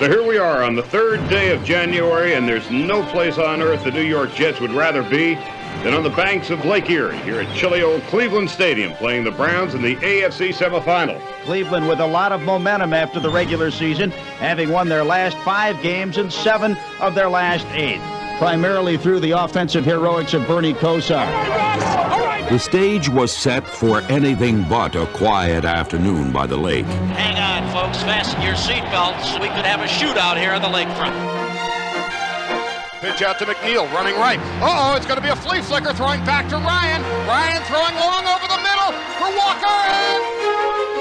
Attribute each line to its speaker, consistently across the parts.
Speaker 1: So here we are on the third day of January, and there's no place on earth the New York Jets would rather be than on the banks of Lake Erie here at chilly old Cleveland Stadium, playing the Browns in the AFC semifinal.
Speaker 2: Cleveland with a lot of momentum after the regular season, having won their last 5 games and 7 of their last 8, primarily through the offensive heroics of Bernie Kosar.
Speaker 3: The stage was set for anything but a quiet afternoon by the lake.
Speaker 4: Hang on, folks. Fasten your seatbelts. We could have a shootout here on the lakefront.
Speaker 5: Pitch out to McNeil, running right. Uh-oh, it's going to be a flea flicker, throwing back to Ryan. Ryan throwing long over the middle for Walker, and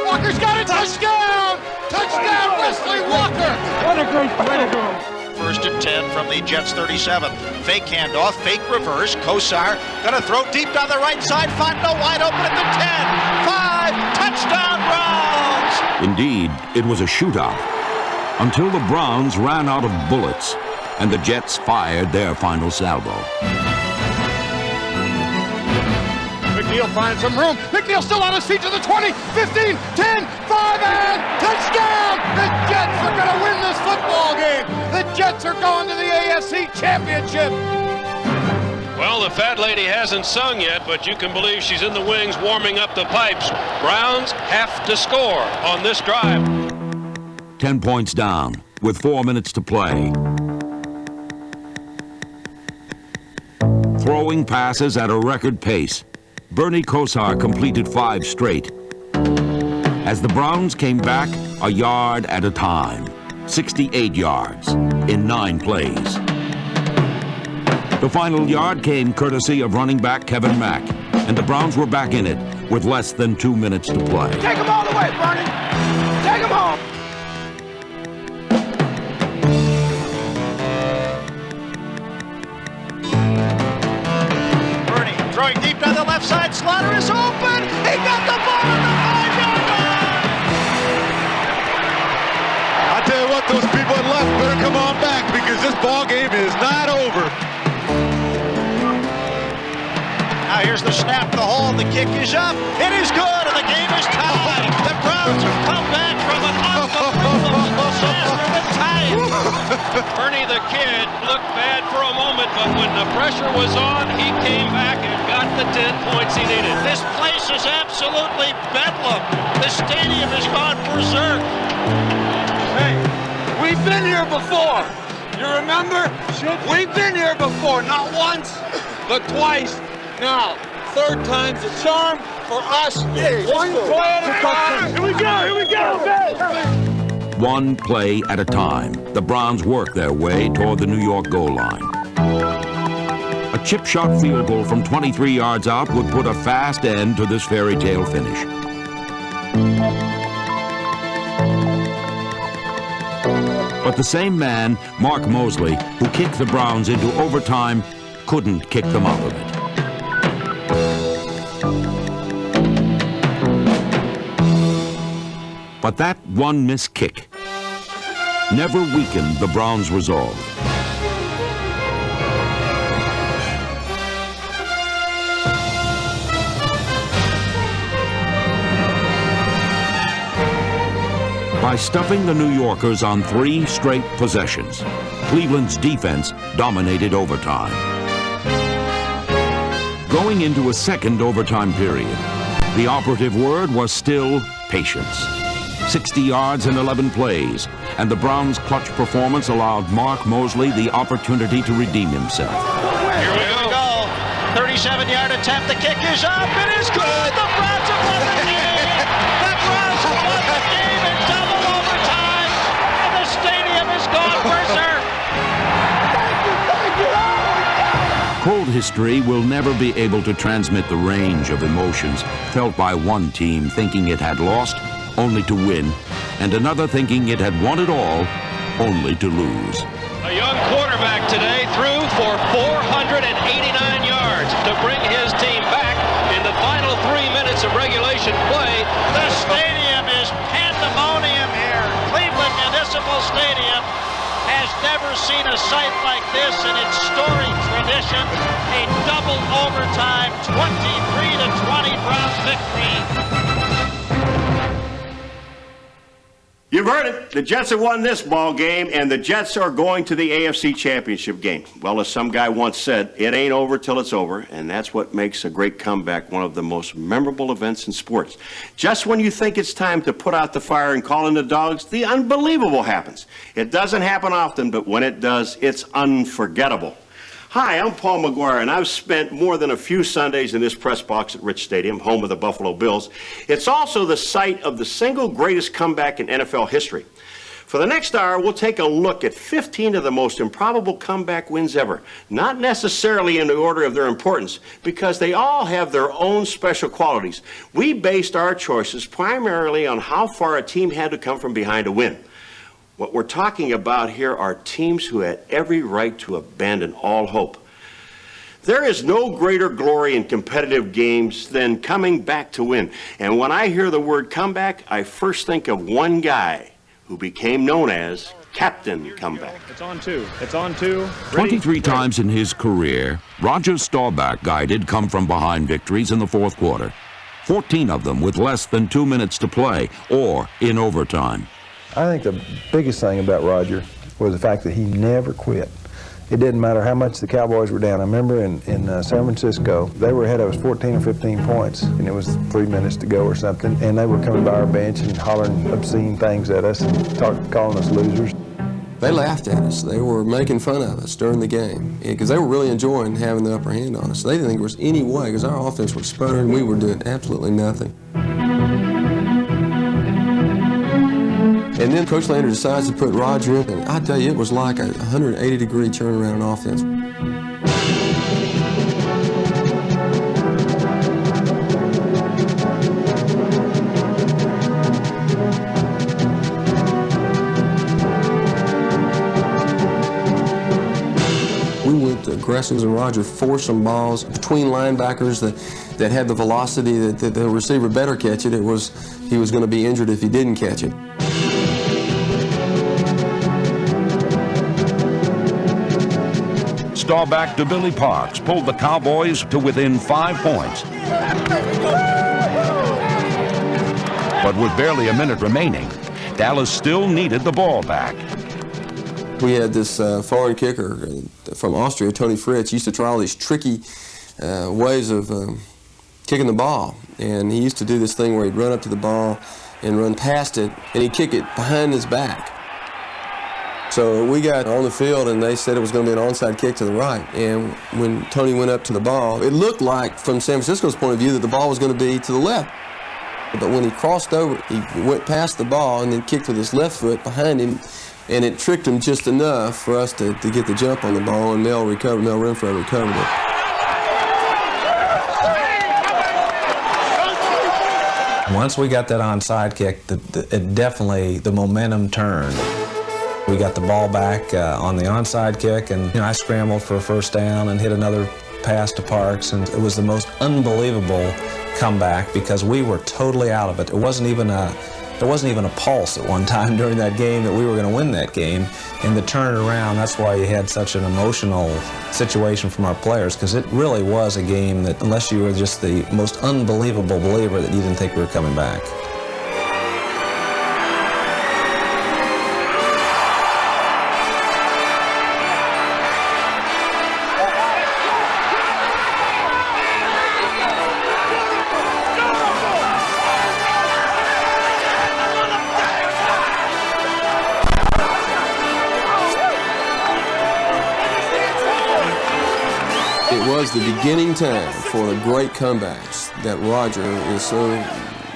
Speaker 5: Walker's got it. Touchdown! Touchdown, Wesley Walker!
Speaker 6: What a great play to go.
Speaker 4: First and 10 from the Jets 37. Fake handoff, fake reverse. Kosar gonna throw deep down the right side. Fontenot wide open at the 10. 5, touchdown Browns!
Speaker 3: Indeed, it was a shootout until the Browns ran out of bullets and the Jets fired their final salvo.
Speaker 5: McNeil finds some room. McNeil still on his feet to the 20, 15, 10, 5, and touchdown! The Jets are going to win this football game. The Jets are going to the AFC Championship.
Speaker 7: Well, the fat lady hasn't sung yet, but you can believe she's in the wings warming up the pipes. Browns have to score on this drive.
Speaker 3: 10 points down with 4 minutes to play. Throwing passes at a record pace, Bernie Kosar completed 5 straight. As the Browns came back a yard at a time, 68 yards in 9 plays. The final yard came courtesy of running back Kevin Mack, and the Browns were back in it with less than 2 minutes to play.
Speaker 6: Take him all the way, Bernie. Take him home.
Speaker 4: Throwing deep down the left side, Slaughter is open. He got the ball on the 5-yard line.
Speaker 8: I tell you what, those people at left better come on back because this ball game is not over.
Speaker 4: Now here's the snap, the hold, the kick is up. It is good, and the game is tied. The Browns have come back from an unbelievable disaster to tie it.
Speaker 7: Bernie the Kid looked bad for a moment, but when the pressure was on, he came back and got the 10 points he needed.
Speaker 4: This place is absolutely bedlam. The stadium has gone berserk.
Speaker 6: Hey, we've been here before. You remember? We've been here before, not once, but twice. Now, 3rd time's a charm for us. One play at a time. Here we go.
Speaker 3: 1 play at a time, the Browns worked their way toward the New York goal line. A chip shot field goal from 23 yards out would put a fast end to this fairy tale finish. But the same man, Mark Mosley, who kicked the Browns into overtime, couldn't kick them out of it. But that one missed kick never weakened the Browns' resolve. By stuffing the New Yorkers on 3 straight possessions, Cleveland's defense dominated overtime. Going into a second overtime period, the operative word was still patience. 60 yards in 11 plays, and the Browns' clutch performance allowed Mark Mosley the opportunity to redeem himself.
Speaker 4: Here we go. 37-yard attempt. The kick is up. It is good. The Browns have won the game. The Browns have won the game in double overtime, and the stadium has gone berserk.
Speaker 3: Cold history will never be able to transmit the range of emotions felt by one team thinking it had lost only to win, and another thinking it had won it all only to lose.
Speaker 7: A young quarterback today threw for 489 yards to bring his team back in the final 3 minutes of regulation play.
Speaker 4: The stadium is pandemonium here. Cleveland Municipal Stadium has never seen a sight like this in its storied tradition. A double overtime 23-20 Browns victory.
Speaker 9: You've heard it. The Jets have won this ball game, and the Jets are going to the AFC Championship game. Well, as some guy once said, it ain't over till it's over, and that's what makes a great comeback one of the most memorable events in sports. Just when you think it's time to put out the fire and call in the dogs, the unbelievable happens. It doesn't happen often, but when it does, it's unforgettable. Hi, I'm Paul Maguire, and I've spent more than a few Sundays in this press box at Rich Stadium, home of the Buffalo Bills. It's also the site of the single greatest comeback in NFL history. For the next hour, we'll take a look at 15 of the most improbable comeback wins ever, not necessarily in the order of their importance, because they all have their own special qualities. We based our choices primarily on how far a team had to come from behind to win. What we're talking about here are teams who had every right to abandon all hope. There is no greater glory in competitive games than coming back to win. And when I hear the word comeback, I first think of one guy who became known as Captain Comeback.
Speaker 10: It's on two. It's on two. Ready?
Speaker 3: 23 times in his career, Roger Staubach guided come-from-behind victories in the fourth quarter. 14 of them with less than 2 minutes to play or in overtime.
Speaker 11: I think the biggest thing about Roger was the fact that he never quit. It didn't matter how much the Cowboys were down. I remember in San Francisco, they were ahead of us 14 or 15 points, and it was 3 minutes to go or something, and they were coming by our bench and hollering obscene things at us and calling us losers.
Speaker 12: They laughed at us. They were making fun of us during the game because they were really enjoying having the upper hand on us. They didn't think there was any way because our offense was sputtering. We were doing absolutely nothing. And then Coach Lander decides to put Roger in, and I tell you, it was like a 180-degree turnaround in offense. We went aggressive, and Roger forced some balls between linebackers that had the velocity that the receiver better catch it. He was going to be injured if he didn't catch it.
Speaker 3: Staubach to Billy Parks pulled the Cowboys to within 5 points. But with barely a minute remaining, Dallas still needed the ball back.
Speaker 12: We had this foreign kicker from Austria, Tony Fritz. He used to try all these tricky ways of kicking the ball. And he used to do this thing where he'd run up to the ball and run past it, and he'd kick it behind his back. So we got on the field, and they said it was going to be an onside kick to the right. And when Tony went up to the ball, it looked like, from San Francisco's point of view, that the ball was going to be to the left. But when he crossed over, he went past the ball and then kicked with his left foot behind him, and it tricked him just enough for us to get the jump on the ball, and Mel Renfro recovered it.
Speaker 13: Once we got that onside kick, it definitely, the momentum turned. We got the ball back on the onside kick, and I scrambled for a first down and hit another pass to Parks, and it was the most unbelievable comeback because we were totally out of it. There wasn't even a pulse at one time during that game that we were going to win that game. And to turn it around, that's why you had such an emotional situation from our players, because it really was a game that, unless you were just the most unbelievable believer, that you didn't think we were coming back.
Speaker 12: It was the beginning time for the great comebacks that Roger is so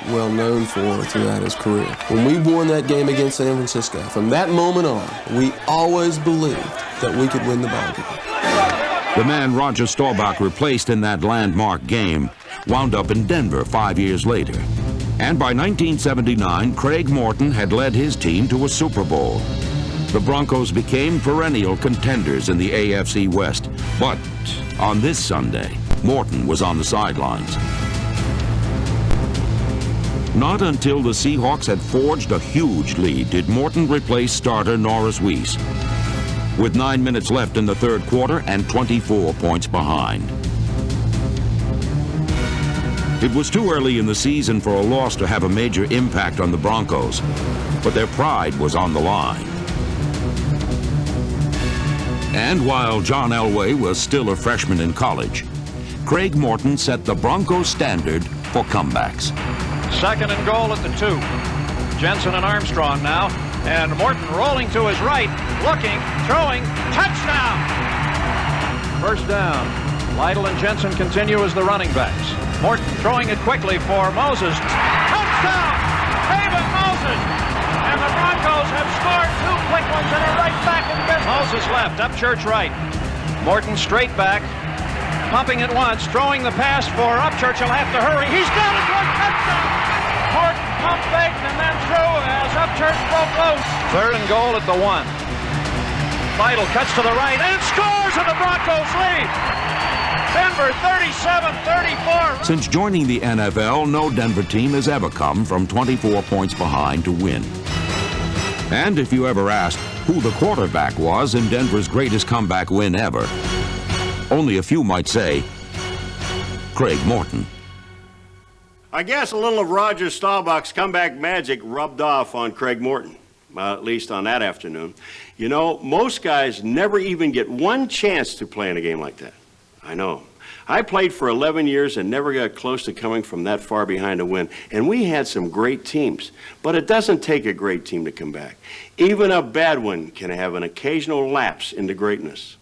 Speaker 12: well known for throughout his career. When we won that game against San Francisco, from that moment on, we always believed that we could win the ball game.
Speaker 3: The man Roger Staubach replaced in that landmark game wound up in Denver 5 years later. And by 1979, Craig Morton had led his team to a Super Bowl. The Broncos became perennial contenders in the AFC West. But on this Sunday, Morton was on the sidelines. Not until the Seahawks had forged a huge lead did Morton replace starter Norris Weiss, with 9 minutes left in the third quarter and 24 points behind. It was too early in the season for a loss to have a major impact on the Broncos. but their pride was on the line. And while John Elway was still a freshman in college, Craig Morton set the Broncos standard for comebacks.
Speaker 4: 2nd and goal at the 2. Jensen and Armstrong now, and Morton rolling to his right, looking, throwing, touchdown! First down. Lytle and Jensen continue as the running backs. Morton throwing it quickly for Moses. Touchdown! David Moses! And the Broncos have scored 2 quick ones and are right back in business. Moses left, Upchurch right. Morton straight back, pumping it once, throwing the pass for Upchurch. He'll have to hurry. He's got it for a touchdown! Morton pump faked and then threw as Upchurch broke loose. 3rd and goal at the 1. Lytle cuts to the right and scores, and the Broncos lead. Denver 37-34.
Speaker 3: Since joining the NFL, no Denver team has ever come from 24 points behind to win. And if you ever asked who the quarterback was in Denver's greatest comeback win ever, only a few might say Craig Morton.
Speaker 9: I guess a little of Roger Staubach's comeback magic rubbed off on Craig Morton, at least on that afternoon. You know, most guys never even get one chance to play in a game like that. I know. I played for 11 years and never got close to coming from that far behind to win. And we had some great teams. But it doesn't take a great team to come back. Even a bad one can have an occasional lapse into greatness.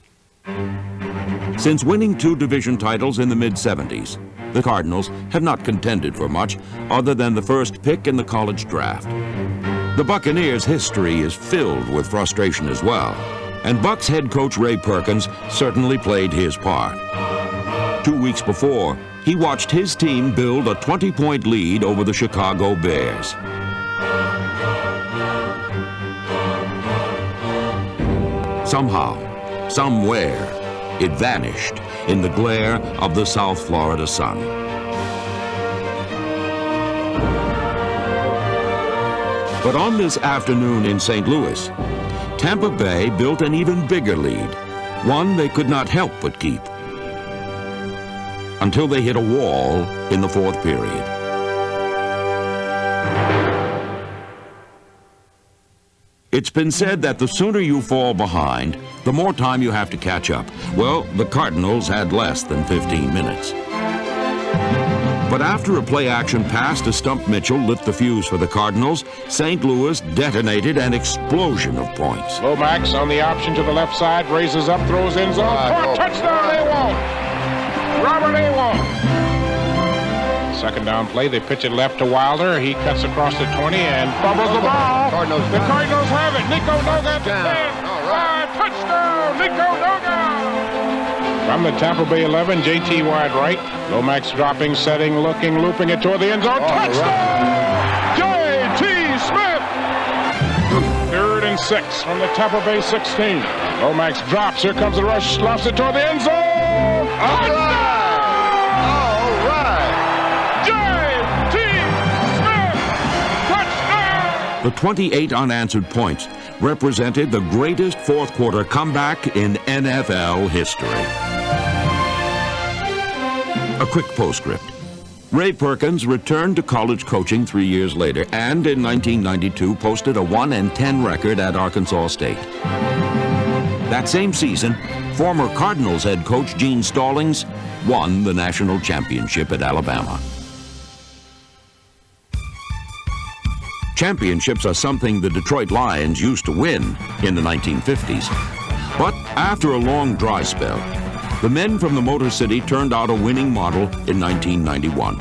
Speaker 3: Since winning 2 division titles in the mid-70s, the Cardinals have not contended for much other than the first pick in the college draft. The Buccaneers' history is filled with frustration as well. And Bucs head coach Ray Perkins certainly played his part. 2 weeks before, he watched his team build a 20-point lead over the Chicago Bears. Somehow, somewhere, it vanished in the glare of the South Florida sun. But on this afternoon in St. Louis, Tampa Bay built an even bigger lead, one they could not help but keep, until they hit a wall in the 4th period. It's been said that the sooner you fall behind, the more time you have to catch up. Well, the Cardinals had less than 15 minutes. But after a play-action pass to Stump Mitchell lit the fuse for the Cardinals, St. Louis detonated an explosion of points.
Speaker 14: Lomax on the option to the left side, raises up, throws in zone. Touchdown, A-Wall! Robert A-Wall! Second down play, they pitch it left to Wilder. He cuts across the 20 and fumbles the ball. The Cardinals have it. Nico Noga to 10. All right. Touchdown, Nico Noga! From the Tampa Bay 11, J.T. wide right. Lomax dropping, setting, looking, looping it toward the end zone. Touchdown! J.T. Smith! 3rd and 6 from the Tampa Bay 16. Lomax drops. Here comes the rush. Lofts it toward the end zone. All right! All right! J.T. Smith! Touchdown!
Speaker 3: The 28 unanswered points represented the greatest 4th quarter comeback in NFL history. A quick postscript. Ray Perkins returned to college coaching 3 years later and in 1992 posted a 1-10 record at Arkansas State. That same season, former Cardinals head coach Gene Stallings won the national championship at Alabama. Championships are something the Detroit Lions used to win in the 1950s. But after a long dry spell, the men from the Motor City turned out a winning model in 1991.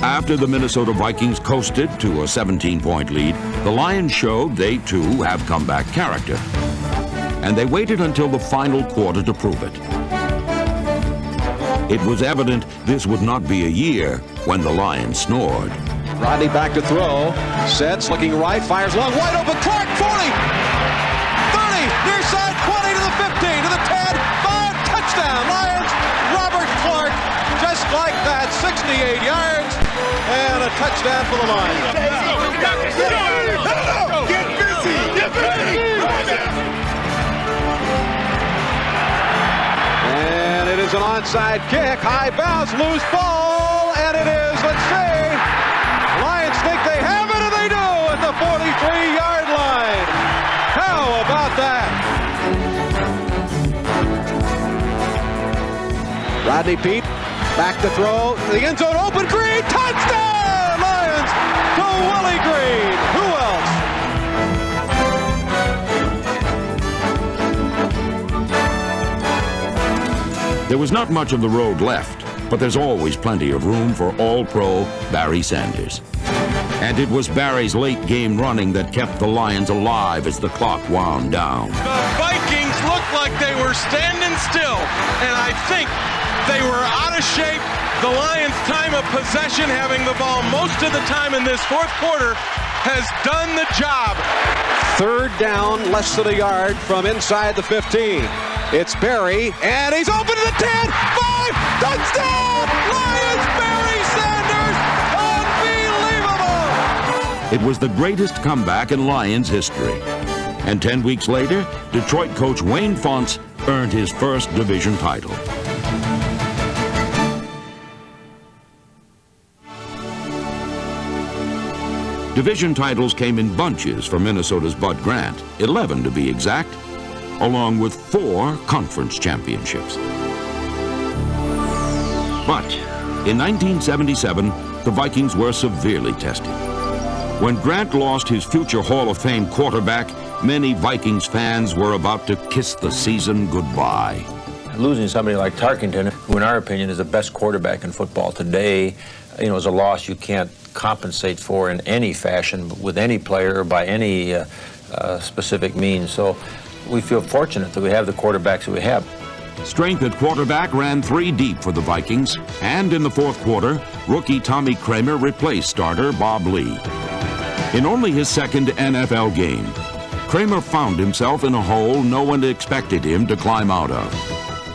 Speaker 3: After the Minnesota Vikings coasted to a 17-point lead, the Lions showed they too have comeback character. And they waited until the final quarter to prove it. It was evident this would not be a year when the Lions snored.
Speaker 4: Rodney back to throw. Sets, looking right, fires long, wide open. Clark, 40! 30, near side, 20 to the 15, to the 10, 5, touchdown, Lions! Robert Clark, just like that, 68 yards, and a touchdown for the Lions.
Speaker 14: Get busy! Get busy!
Speaker 4: And it is an onside kick, high bounce, loose ball, and it is, let's see,
Speaker 15: Rodney Pete, back to throw, the end zone open, Green, touchdown! Lions to Willie Green. Who else?
Speaker 3: There was not much of the road left, but there's always plenty of room for All-Pro Barry Sanders. And it was Barry's late game running that kept the Lions alive as the clock wound down.
Speaker 6: The Vikings looked like they were standing still, and I think they were out of shape. The Lions' time of possession, having the ball most of the time in this fourth quarter, has done the job.
Speaker 15: Third down, less than a yard from inside the 15. It's Barry, and he's open to the 10, 5, touchdown! Lions, Barry Sanders, unbelievable!
Speaker 3: It was the greatest comeback in Lions history. And 10 weeks later, Detroit coach Wayne Fontes earned his first division title. Division titles came in bunches for Minnesota's Bud Grant, 11 to be exact, along with 4 conference championships. But in 1977, the Vikings were severely tested. When Grant lost his future Hall of Fame quarterback, many Vikings fans were about to kiss the season goodbye.
Speaker 16: Losing somebody like Tarkenton, who in our opinion is the best quarterback in football today, is a loss you can't compensate for in any fashion with any player or by any specific means. So we feel fortunate that we have the quarterbacks that we have.
Speaker 3: Strength at quarterback ran 3 deep for the Vikings, and in the fourth quarter, rookie Tommy Kramer replaced starter Bob Lee. In only his second NFL game, Kramer found himself in a hole no one expected him to climb out of.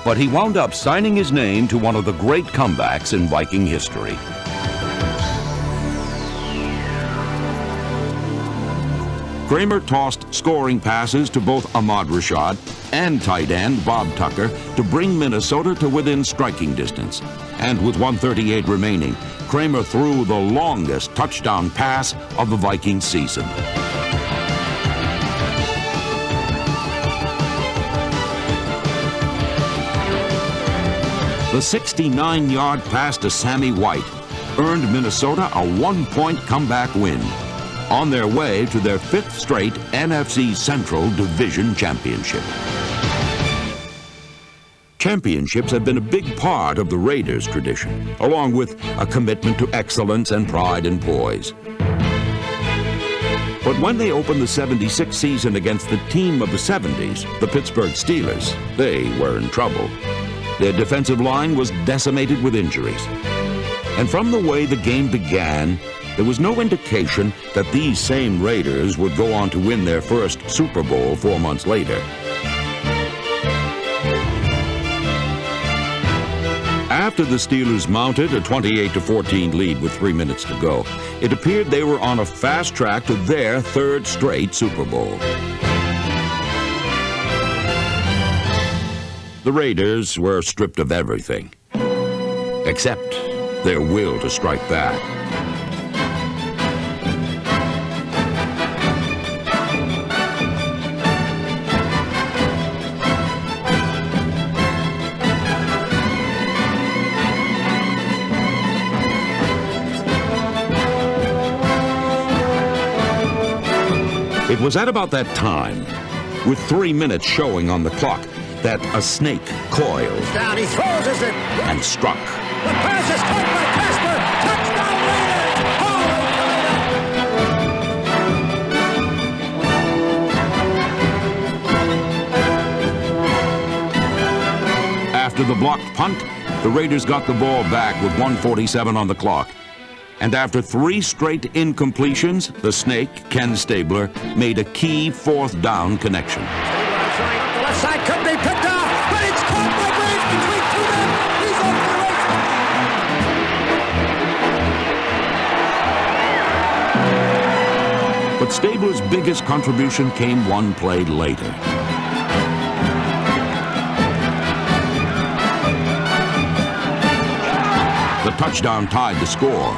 Speaker 3: But he wound up signing his name to one of the great comebacks in Viking history. Kramer tossed scoring passes to both Ahmad Rashad and tight end Bob Tucker to bring Minnesota to within striking distance. And with 1:38 remaining, Kramer threw the longest touchdown pass of the Viking season. The 69-yard pass to Sammy White earned Minnesota a 1-point comeback win, on their way to their 5th straight NFC Central Division Championship. Championships have been a big part of the Raiders' tradition, along with a commitment to excellence and pride and poise. But when they opened the '76 season against the team of the '70s, the Pittsburgh Steelers, they were in trouble. Their defensive line was decimated with injuries. And from the way the game began, there was no indication that these same Raiders would go on to win their first Super Bowl 4 months later. After the Steelers mounted a 28-14 lead with 3 minutes to go, it appeared they were on a fast track to their 3rd straight Super Bowl. The Raiders were stripped of everything, except their will to strike back. It was at about that time, with 3 minutes showing on the clock, that a snake coiled
Speaker 17: down, he throws it
Speaker 3: and struck.
Speaker 17: The pass is caught by Casper.
Speaker 3: Touchdown Raiders! After the blocked punt, the Raiders got the ball back with 1:47 on the clock. And after 3 straight incompletions, the snake, Ken Stabler, made a key 4th down connection.
Speaker 17: The left side could be picked off, but it's caught by Graves between 2 men. He's over the race.
Speaker 3: But Stabler's biggest contribution came 1 play later. The touchdown tied the score.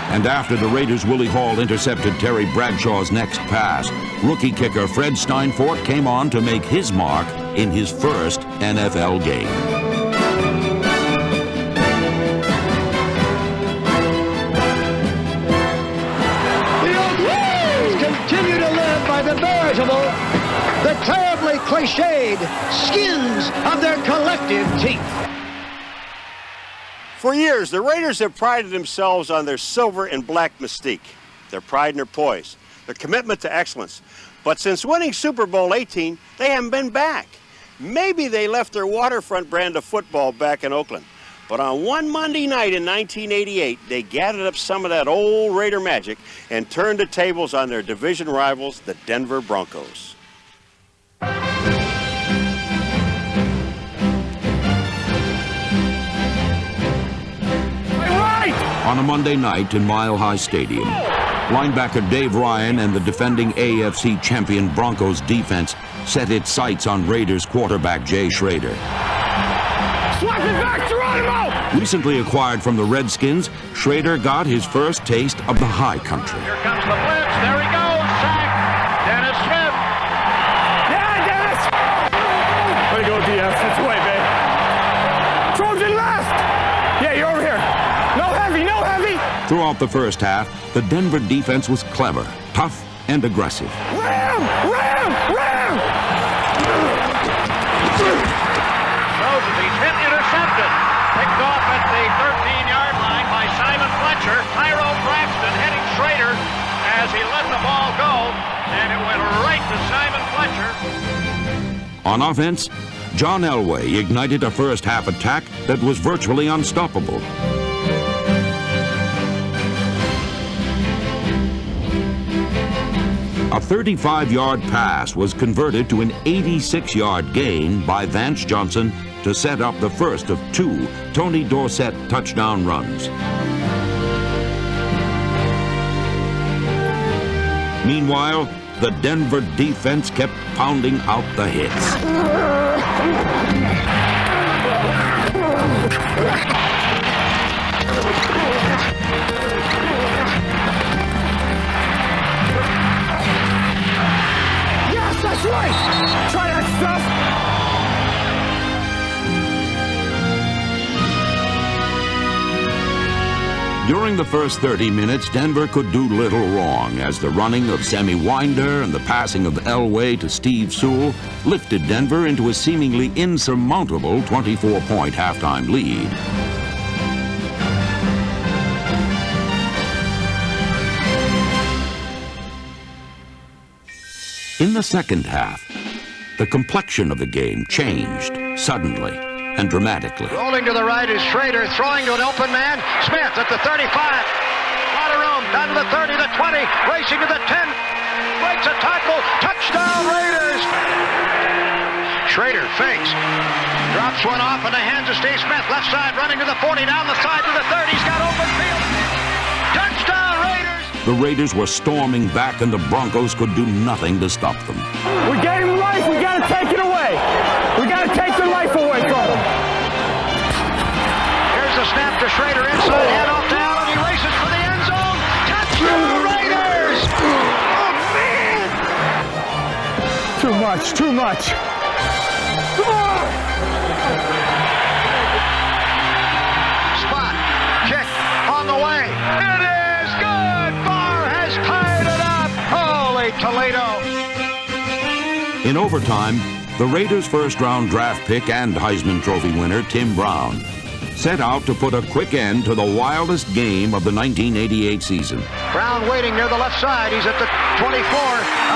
Speaker 3: And after the Raiders' Willie Hall intercepted Terry Bradshaw's next pass, rookie kicker Fred Steinfort came on to make his mark in his first NFL game.
Speaker 17: veritable, the terribly cliched skins of their collective teeth.
Speaker 9: For years, the Raiders have prided themselves on their silver and black mystique, their pride and their poise, their commitment to excellence. But since winning Super Bowl 18, they haven't been back. Maybe they left their waterfront brand of football back in Oakland. But on one Monday night in 1988, they gathered up some of that old Raider magic and turned the tables on their division rivals, the Denver Broncos.
Speaker 3: On a Monday night in Mile High Stadium, linebacker Dave Ryan and the defending AFC champion Broncos defense set its sights on Raiders quarterback Jay Schroeder.
Speaker 17: Swap it back, Geronimo!
Speaker 3: Recently acquired from the Redskins, Schroeder got his first taste of the high country.
Speaker 4: Here comes the blitz. There he goes. Sack. Dennis Smith.
Speaker 17: Yeah, Dennis!
Speaker 10: Way to go, DS. That's the way, babe.
Speaker 17: Trojan left! Yeah, you're over here. No heavy, no heavy!
Speaker 3: Throughout the first half, the Denver defense was clever, tough, and aggressive.
Speaker 17: Ram! Ram! Ram!
Speaker 4: Moses, he's hit, intercepted. Picked off at the 13-yard line by Simon Fletcher. Tyrone Braxton hitting Schroeder as he let the ball go, and it went right to Simon Fletcher.
Speaker 3: On offense, John Elway ignited a first-half attack that was virtually unstoppable. A 35-yard pass was converted to an 86-yard gain by Vance Johnson to set up the first of two Tony Dorsett touchdown runs. Meanwhile, the Denver defense kept pounding out the hits.
Speaker 17: Yes, that's right! Try that stuff!
Speaker 3: During the first 30 minutes, Denver could do little wrong as the running of Sammy Winder and the passing of Elway to Steve Sewell lifted Denver into a seemingly insurmountable 24-point halftime lead. In the second half, the complexion of the game changed suddenly and dramatically.
Speaker 4: Rolling to the right is Schroeder, throwing to an open man. Smith at the 35. Lot of room, down to the 30, the 20, racing to the 10. Breaks a tackle, touchdown Raiders! Schroeder fakes, drops one off in the hands of Steve Smith. Left side running to the 40, down the side to the 30. He's got open field. Touchdown Raiders!
Speaker 3: The Raiders were storming back and the Broncos could do nothing to stop them.
Speaker 17: We gave him life, we gotta take it away. We gotta take the life away from him.
Speaker 4: Here's the snap to Schroeder, inside, head off to Allen. He races for the end zone. Touchdown Raiders! Oh man!
Speaker 17: Too much, too much.
Speaker 4: Spot, kick on the way. It is good. Barr has tied it up. Holy Toledo!
Speaker 3: In overtime, the Raiders' first-round draft pick and Heisman Trophy winner, Tim Brown, set out to put a quick end to the wildest game of the 1988 season.
Speaker 4: Brown waiting near the left side. He's at the 24,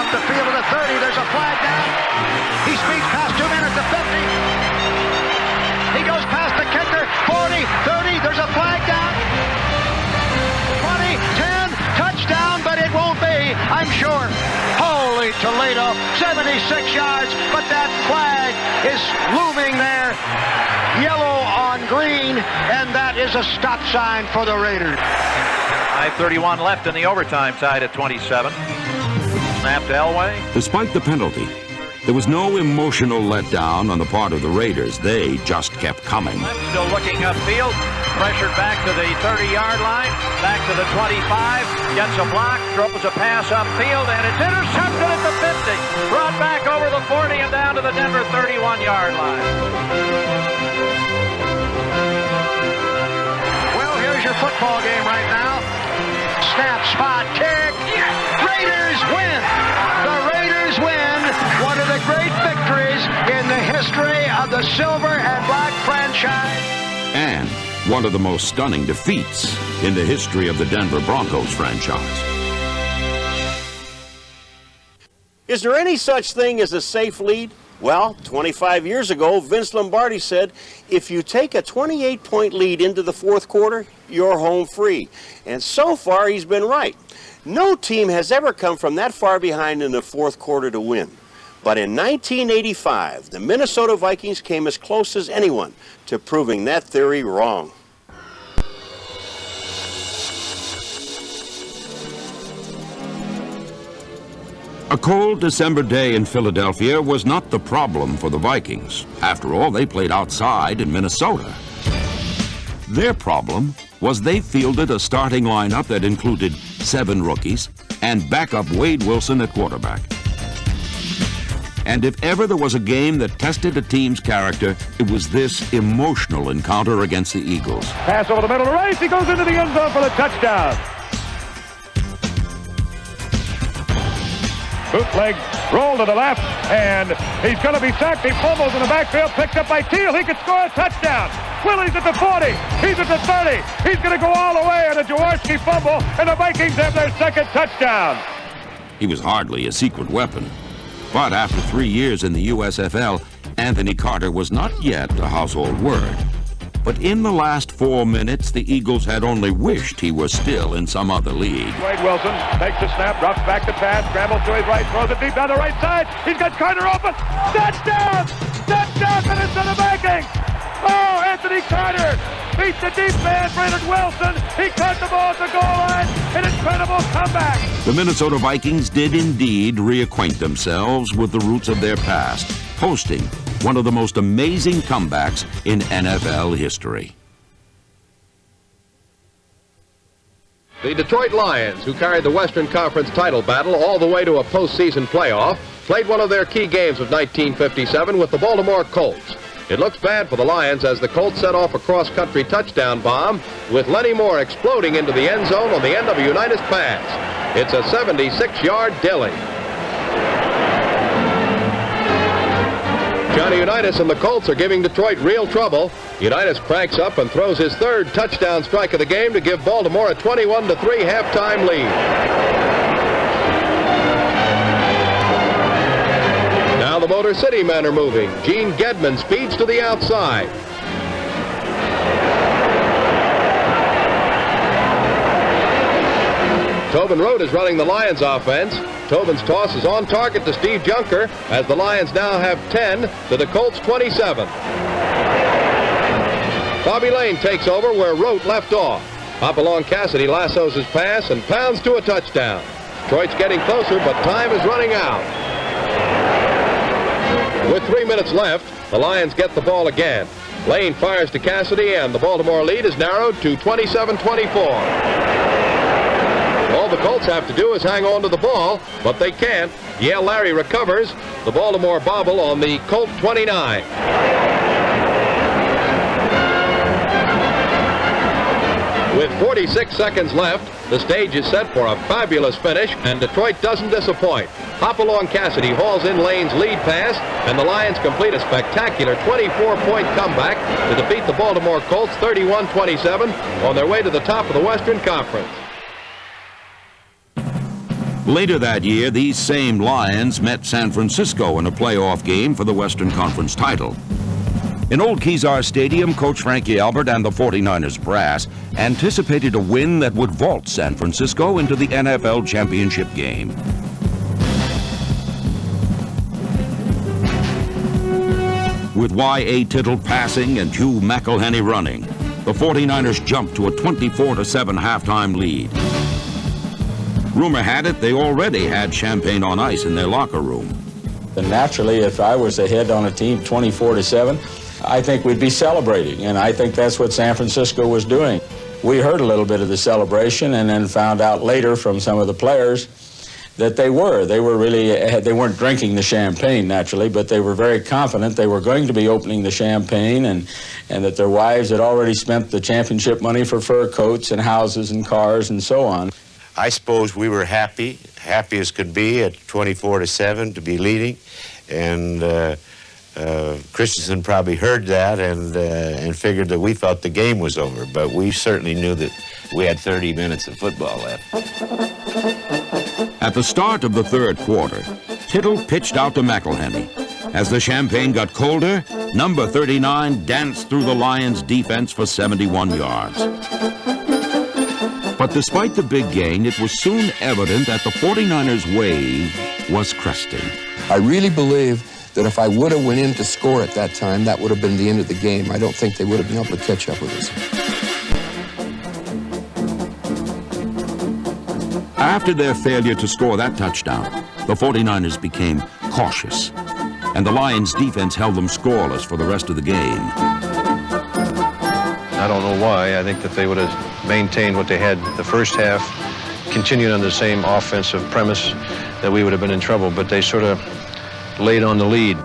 Speaker 4: up the field to the 30. There's a flag down. He speeds past 2 men at the 50. He goes past the kicker, 40, 30. There's a flag down. 20, 10, touchdown, but it won't be, I'm sure. Holy Toledo, 76 yards, but that flag is looming there. Yellow on green, and that is a stop sign for the Raiders. 5:31 left in the overtime, tied at 27. Snap to Elway.
Speaker 3: Despite the penalty, there was no emotional letdown on the part of the Raiders. They just kept coming.
Speaker 4: Still looking upfield, pressured back to the 30-yard line, back to the 25, gets a block, throws a pass upfield, and it's intercepted at the 50. Brought back over the 40 and down to the Denver 31-yard line. Well, here's your football game right now. Snap, spot, kick. Raiders win. The Raiders
Speaker 17: victories in the history of the Silver and Black franchise.
Speaker 3: And one of the most stunning defeats in the history of the Denver Broncos franchise.
Speaker 9: Is there any such thing as a safe lead? Well, 25 years ago, Vince Lombardi said, if you take a 28-point lead into the fourth quarter, you're home free. And so far, he's been right. No team has ever come from that far behind in the fourth quarter to win. But in 1985, the Minnesota Vikings came as close as anyone to proving that theory wrong.
Speaker 3: A cold December day in Philadelphia was not the problem for the Vikings. After all, they played outside in Minnesota. Their problem was they fielded a starting lineup that included 7 rookies and backup Wade Wilson at quarterback. And if ever there was a game that tested a team's character, it was this emotional encounter against the Eagles.
Speaker 10: Pass over the middle of the race. He goes into the end zone for the touchdown. Bootleg, roll to the left, and he's going to be sacked. He fumbles in the backfield, picked up by Teal. He could score a touchdown. Willie's at the 40. He's at the 30. He's going to go all the way on a Jaworski fumble, and the Vikings have their second touchdown.
Speaker 3: He was hardly a secret weapon. But after 3 years in the USFL, Anthony Carter was not yet a household word. But in the last 4 minutes, the Eagles had only wished he was still in some other league.
Speaker 10: Wade Wilson takes the snap, drops back to pass, scrambles to his right, throws it deep down the right side. He's got Carter open. Touchdown! Touchdown for the Vikings! Oh, Anthony Carter beats the deep man, Brandon Wilson. He caught the ball at the goal line. An incredible comeback.
Speaker 3: The Minnesota Vikings did indeed reacquaint themselves with the roots of their past, hosting one of the most amazing comebacks in NFL history.
Speaker 15: The Detroit Lions, who carried the Western Conference title battle all the way to a postseason playoff, played one of their key games of 1957 with the Baltimore Colts. It looks bad for the Lions as the Colts set off a cross-country touchdown bomb with Lenny Moore exploding into the end zone on the end of a Unitas pass. It's a 76-yard dilly. Johnny Unitas and the Colts are giving Detroit real trouble. Unitas cranks up and throws his third touchdown strike of the game to give Baltimore a 21-3 halftime lead. Now the Motor City men are moving. Gene Gedman speeds to the outside. Tobin Rote is running the Lions offense. Tobin's toss is on target to Steve Junker as the Lions now have 10 to the Colts 27. Bobby Lane takes over where Rote left off. Hopalong Cassidy lassos his pass and pounds to a touchdown. Detroit's getting closer, but time is running out. With 3 minutes left, the Lions get the ball again. Lane fires to Cassidy, and the Baltimore lead is narrowed to 27-24. All the Colts have to do is hang on to the ball, but they can't. Yale Larry recovers. The Baltimore bobble on the Colt 29. With 46 seconds left, the stage is set for a fabulous finish, and Detroit doesn't disappoint. Hopalong Cassidy hauls in Lane's lead pass, and the Lions complete a spectacular 24-point comeback to defeat the Baltimore Colts 31-27 on their way to the top of the Western Conference.
Speaker 3: Later that year, these same Lions met San Francisco in a playoff game for the Western Conference title. In Old Kezar Stadium, Coach Frankie Albert and the 49ers brass anticipated a win that would vault San Francisco into the NFL championship game. With Y.A. Tittle passing and Hugh McElhenney running, the 49ers jumped to a 24-7 halftime lead. Rumor had it they already had champagne on ice in their locker room.
Speaker 16: And naturally, if I was ahead on a team 24-7, I think we'd be celebrating, and I think that's what San Francisco was doing. We heard a little bit of the celebration and then found out later from some of the players that they weren't drinking the champagne naturally, but they were very confident they were going to be opening the champagne and that their wives had already spent the championship money for fur coats and houses and cars and so on.
Speaker 18: I suppose we were happy as could be at 24-7 to be leading, and Christensen probably heard that and figured that we thought the game was over, but we certainly knew that we had 30 minutes of football left.
Speaker 3: At the start of the third quarter, Tittle pitched out to McElhenney. As the champagne got colder, number 39 danced through the Lions' defense for 71 yards. But despite the big gain, it was soon evident that the 49ers' wave was cresting.
Speaker 19: I really believe that if I would have went in to score at that time, that would have been the end of the game. I don't think they would have been able to catch up with us.
Speaker 3: After their failure to score that touchdown, the 49ers became cautious, and the Lions' defense held them scoreless for the rest of the game.
Speaker 20: I don't know why. I think that they would have maintained what they had the first half, continued on the same offensive premise, that we would have been in trouble, but they sort of laid on the lead.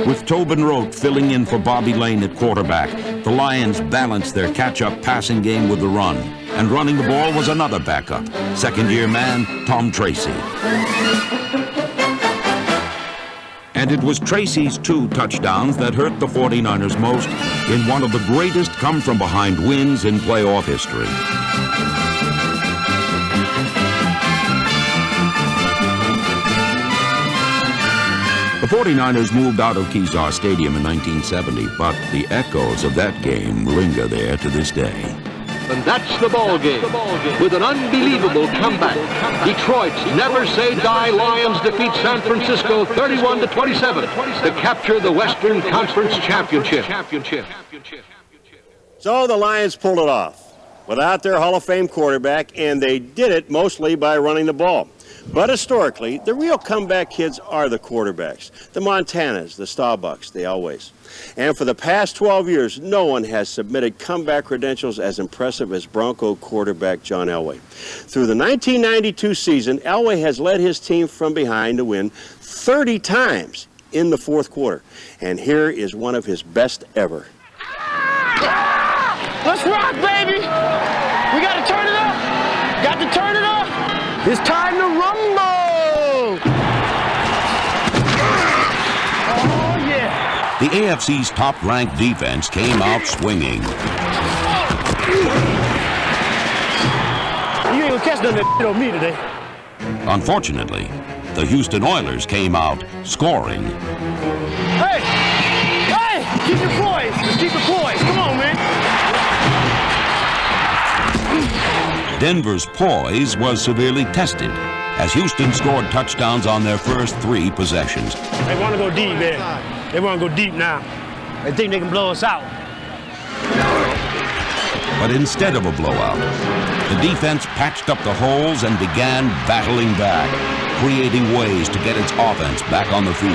Speaker 3: With Tobin Rote filling in for Bobby Lane at quarterback, the Lions balanced their catch-up passing game with the run, and running the ball was another backup, second-year man Tom Tracy. And it was Tracy's 2 touchdowns that hurt the 49ers most in one of the greatest come-from-behind wins in playoff history. The 49ers moved out of Kezar Stadium in 1970, but the echoes of that game linger there to this day.
Speaker 21: And that's the ball game. With an unbelievable comeback, Detroit's never say die Lions defeat San Francisco 31-27 to capture the Western Conference Championship.
Speaker 9: So the Lions pulled it off without their Hall of Fame quarterback, and they did it mostly by running the ball. But historically, the real comeback kids are the quarterbacks. The Montanas, the Starbucks, the Elways. And for the past 12 years, no one has submitted comeback credentials as impressive as Bronco quarterback John Elway. Through the 1992 season, Elway has led his team from behind to win 30 times in the fourth quarter. And here is one of his best ever.
Speaker 22: Let's rock, baby! We got to turn it up! Got to turn it up! It's time to rumble! Oh, yeah!
Speaker 3: The AFC's top-ranked defense came out swinging.
Speaker 22: You ain't gonna catch none of that on me today.
Speaker 3: Unfortunately, the Houston Oilers came out scoring.
Speaker 22: Hey! Hey! Keep your poise! Just keep your poise! Come on, man!
Speaker 3: Denver's poise was severely tested as Houston scored touchdowns on their first 3 possessions.
Speaker 22: They want to go deep, man. They want to go deep now. They think they can blow us out.
Speaker 3: But instead of a blowout, the defense patched up the holes and began battling back, creating ways to get its offense back on the field.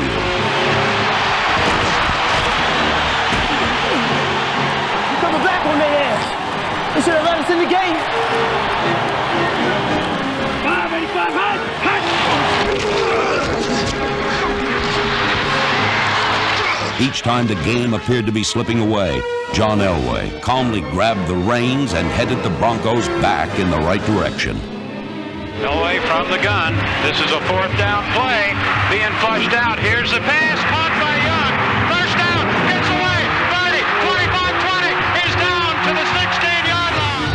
Speaker 22: Coming back on their ass. They should have let us in the game. 585 high.
Speaker 3: Each time the game appeared to be slipping away, John Elway calmly grabbed the reins and headed the Broncos back in the right direction.
Speaker 7: Elway from the gun. This is a 4th down play. Being flushed out. Here's the pass. Caught by Young. First down. Gets away. 30, 25, 20. He's down to the 16-yard line.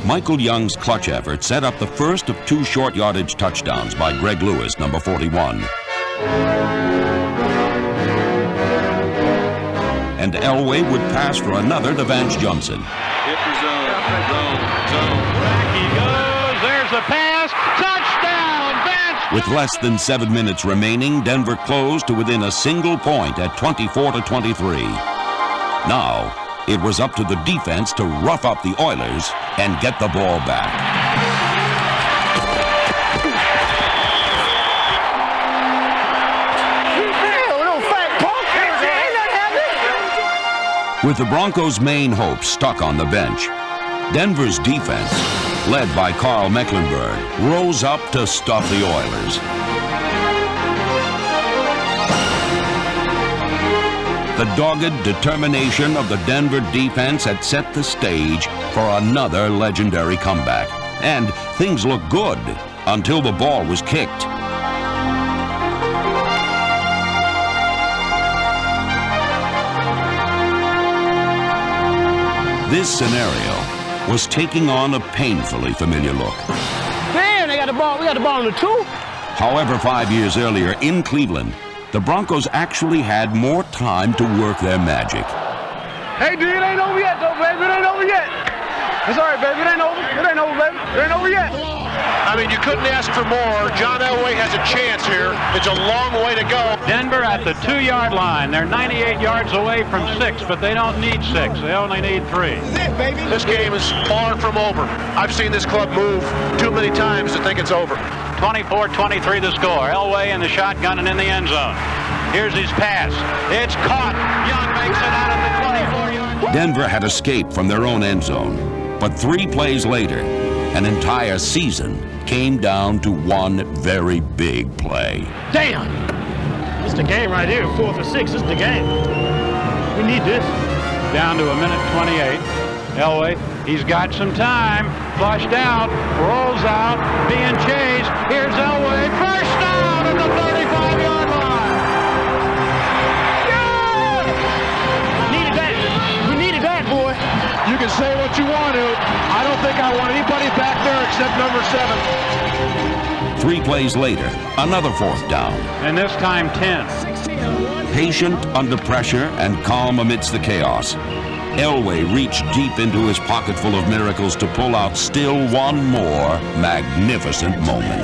Speaker 3: Michael Young's clutch effort set up the first of 2 short yardage touchdowns by Greg Lewis, number 41. And Elway would pass for another to Vance Johnson.
Speaker 7: Hit the zone. Back he goes. There's the pass. Touchdown, Vance.
Speaker 3: With less than 7 minutes remaining, Denver closed to within a single point at 24-23. Now, it was up to the defense to rough up the Oilers and get the ball back. With the Broncos' main hope stuck on the bench, Denver's defense, led by Carl Mecklenburg, rose up to stop the Oilers. The dogged determination of the Denver defense had set the stage for another legendary comeback. And things looked good until the ball was kicked. This scenario was taking on a painfully familiar look.
Speaker 22: Man, they got the ball. We got the ball on the 2.
Speaker 3: However, 5 years earlier in Cleveland, the Broncos actually had more time to work their magic.
Speaker 10: Hey, dude, it ain't over yet, though, baby. It ain't over yet. That's all right, baby. It ain't over. It ain't over, baby. It ain't over yet.
Speaker 1: I mean, you couldn't ask for more. John Elway has a chance here. It's a long way to go.
Speaker 7: Denver at the 2-yard line. They're 98 yards away from 6, but they don't need 6. They only need 3.
Speaker 1: This game is far from over. I've seen this club move too many times to think it's over.
Speaker 7: 24-23 the score. Elway in the shotgun and in the end zone. Here's his pass. It's caught. Young makes it out of the 24-yard.
Speaker 3: Denver had escaped from their own end zone, but 3 plays later, an entire season came down to one very big play.
Speaker 22: Damn! It's the game right here. 4th or 6. This is the game. We need this.
Speaker 7: Down to 1:28. Elway, he's got some time. Flushed out, rolls out, being chased. Here's Elway. First down at the 35-yard line.
Speaker 22: Yeah! Needed that. We needed that, boy.
Speaker 10: You can say what you want to. I don't think I want anybody back there except number 7.
Speaker 3: 3 plays later, another 4th down.
Speaker 7: And this time 10.
Speaker 3: Patient under pressure and calm amidst the chaos, Elway reached deep into his pocket full of miracles to pull out still one more magnificent moment.